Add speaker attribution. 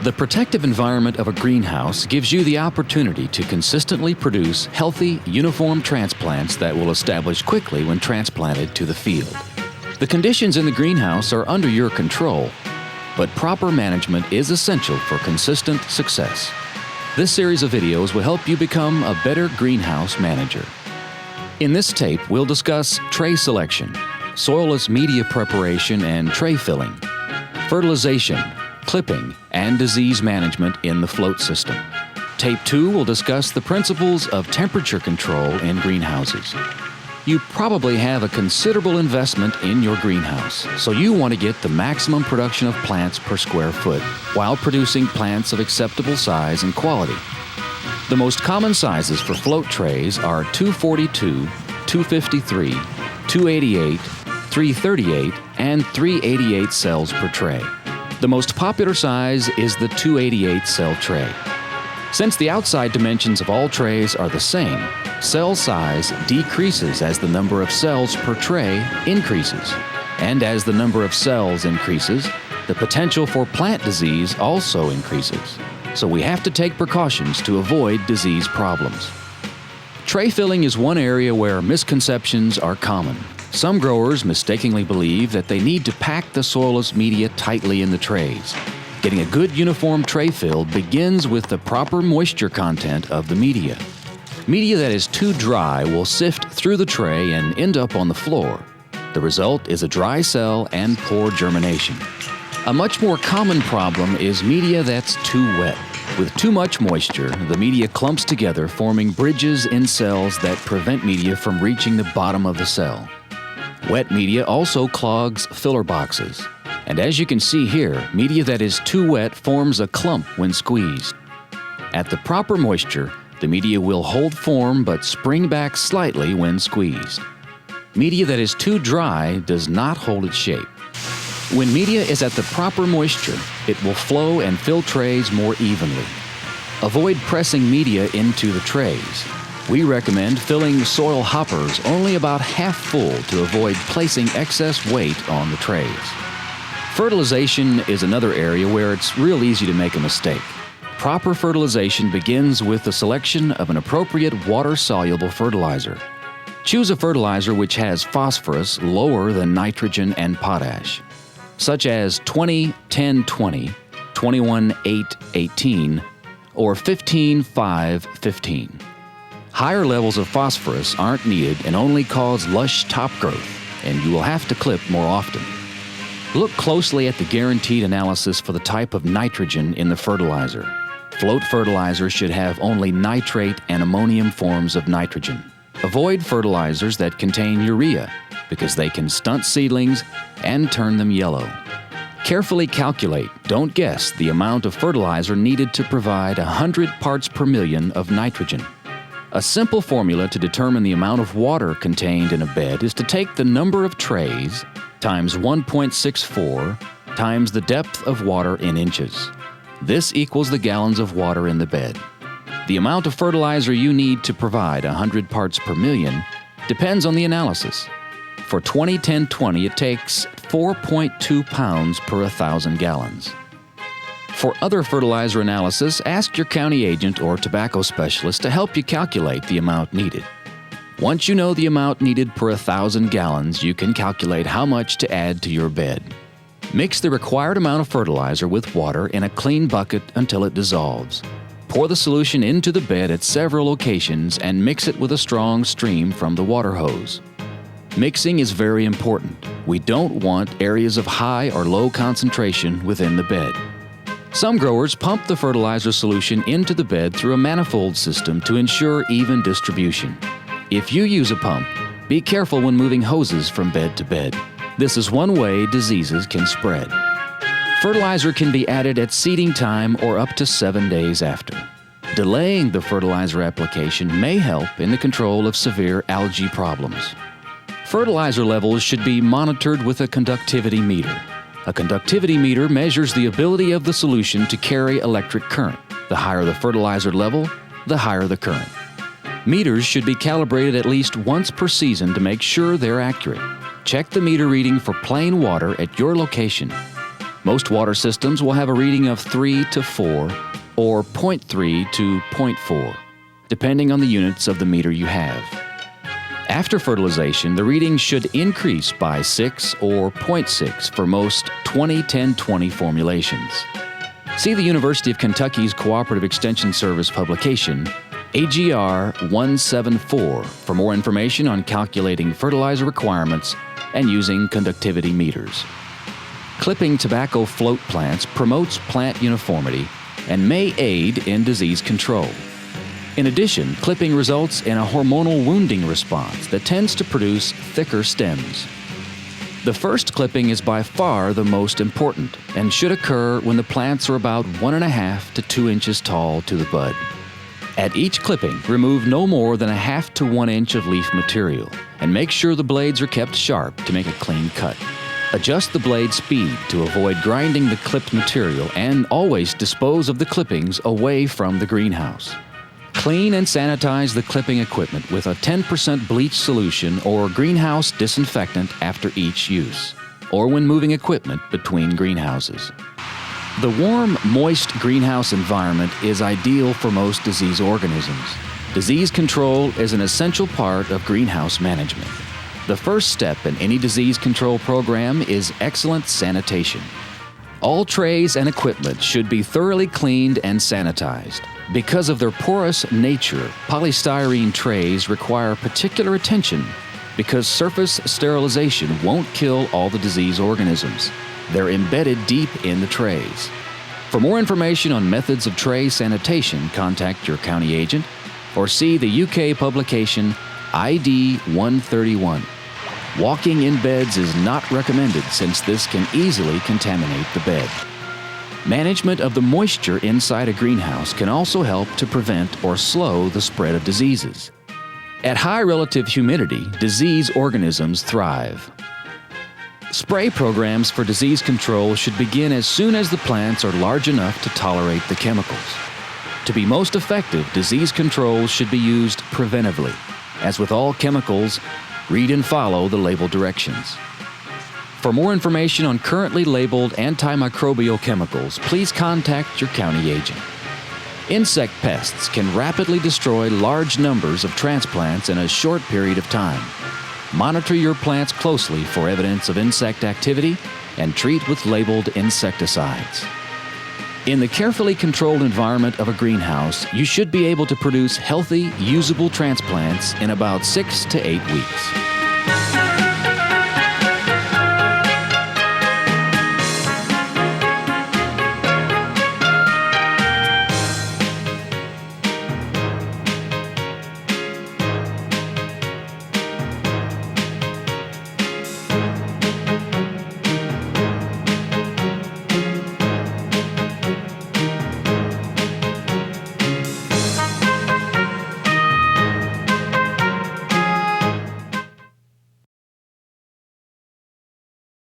Speaker 1: The protective environment of a greenhouse gives you the opportunity to consistently produce healthy, uniform transplants that will establish quickly when transplanted to the field. The conditions in the greenhouse are under your control, but proper management is essential for consistent success. This series of videos will help you become a better greenhouse manager. In this tape, we'll discuss tray selection, soilless media preparation and tray filling, fertilization, clipping, and disease management in the float system. Tape 2 will discuss the principles of temperature control in greenhouses. You probably have a considerable investment in your greenhouse, so you want to get the maximum production of plants per square foot while producing plants of acceptable size and quality. The most common sizes for float trays are 242, 253, 288, 338, and 388 cells per tray. The most popular size is the 288 cell tray. Since the outside dimensions of all trays are the same, cell size decreases as the number of cells per tray increases. And as the number of cells increases, the potential for plant disease also increases. So we have to take precautions to avoid disease problems. Tray filling is one area where misconceptions are common. Some growers mistakenly believe that they need to pack the soilless media tightly in the trays. Getting a good uniform tray fill begins with the proper moisture content of the media. Media that is too dry will sift through the tray and end up on the floor. The result is a dry cell and poor germination. A much more common problem is media that's too wet. With too much moisture, the media clumps together, forming bridges in cells that prevent media from reaching the bottom of the cell. Wet media also clogs filler boxes. And as you can see here, media that is too wet forms a clump when squeezed. At the proper moisture, the media will hold form but spring back slightly when squeezed. Media that is too dry does not hold its shape. When media is at the proper moisture, it will flow and fill trays more evenly. Avoid pressing media into the trays. We recommend filling soil hoppers only about half full to avoid placing excess weight on the trays. Fertilization is another area where it's real easy to make a mistake. Proper fertilization begins with the selection of an appropriate water-soluble fertilizer. Choose a fertilizer which has phosphorus lower than nitrogen and potash, such as 20-10-20, 21-8-18, or 15-5-15. Higher levels of phosphorus aren't needed and only cause lush top growth, and you will have to clip more often. Look closely at the guaranteed analysis for the type of nitrogen in the fertilizer. Float fertilizer should have only nitrate and ammonium forms of nitrogen. Avoid fertilizers that contain urea because they can stunt seedlings and turn them yellow. Carefully calculate, don't guess, the amount of fertilizer needed to provide 100 parts per million of nitrogen. A simple formula to determine the amount of water contained in a bed is to take the number of trays times 1.64 times the depth of water in inches. This equals the gallons of water in the bed. The amount of fertilizer you need to provide 100 parts per million depends on the analysis. For 20-10-20, it takes 4.2 pounds per 1,000 gallons. For other fertilizer analysis, ask your county agent or tobacco specialist to help you calculate the amount needed. Once you know the amount needed per 1,000 gallons, you can calculate how much to add to your bed. Mix the required amount of fertilizer with water in a clean bucket until it dissolves. Pour the solution into the bed at several locations and mix it with a strong stream from the water hose. Mixing is very important. We don't want areas of high or low concentration within the bed. Some growers pump the fertilizer solution into the bed through a manifold system to ensure even distribution. If you use a pump, be careful when moving hoses from bed to bed. This is one way diseases can spread. Fertilizer can be added at seeding time or up to 7 days after. Delaying the fertilizer application may help in the control of severe algae problems. Fertilizer levels should be monitored with a conductivity meter. A conductivity meter measures the ability of the solution to carry electric current. The higher the fertilizer level, the higher the current. Meters should be calibrated at least once per season to make sure they're accurate. Check the meter reading for plain water at your location. Most water systems will have a reading of 3 to 4 or 0.3 to 0.4, depending on the units of the meter you have. After fertilization, the reading should increase by 6 or 0.6 for most 20-10-20 formulations. See the University of Kentucky's Cooperative Extension Service publication, AGR 174, for more information on calculating fertilizer requirements and using conductivity meters. Clipping tobacco float plants promotes plant uniformity and may aid in disease control. In addition, clipping results in a hormonal wounding response that tends to produce thicker stems. The first clipping is by far the most important and should occur when the plants are about 1.5 to 2 inches tall to the bud. At each clipping, remove no more than 1/2 to 1 inch of leaf material and make sure the blades are kept sharp to make a clean cut. Adjust the blade speed to avoid grinding the clipped material and always dispose of the clippings away from the greenhouse. Clean and sanitize the clipping equipment with a 10% bleach solution or greenhouse disinfectant after each use, or when moving equipment between greenhouses. The warm, moist greenhouse environment is ideal for most disease organisms. Disease control is an essential part of greenhouse management. The first step in any disease control program is excellent sanitation. All trays and equipment should be thoroughly cleaned and sanitized. Because of their porous nature, polystyrene trays require particular attention because surface sterilization won't kill all the disease organisms. They're embedded deep in the trays. For more information on methods of tray sanitation, contact your county agent or see the UK publication ID 131. Walking in beds is not recommended since this can easily contaminate the bed. Management of the moisture inside a greenhouse can also help to prevent or slow the spread of diseases. At high relative humidity, disease organisms thrive. Spray programs for disease control should begin as soon as the plants are large enough to tolerate the chemicals. To be most effective, disease control should be used preventively. As with all chemicals, read and follow the label directions. For more information on currently labeled antimicrobial chemicals, please contact your county agent. Insect pests can rapidly destroy large numbers of transplants in a short period of time. Monitor your plants closely for evidence of insect activity and treat with labeled insecticides. In the carefully controlled environment of a greenhouse, you should be able to produce healthy, usable transplants in about 6 to 8 weeks.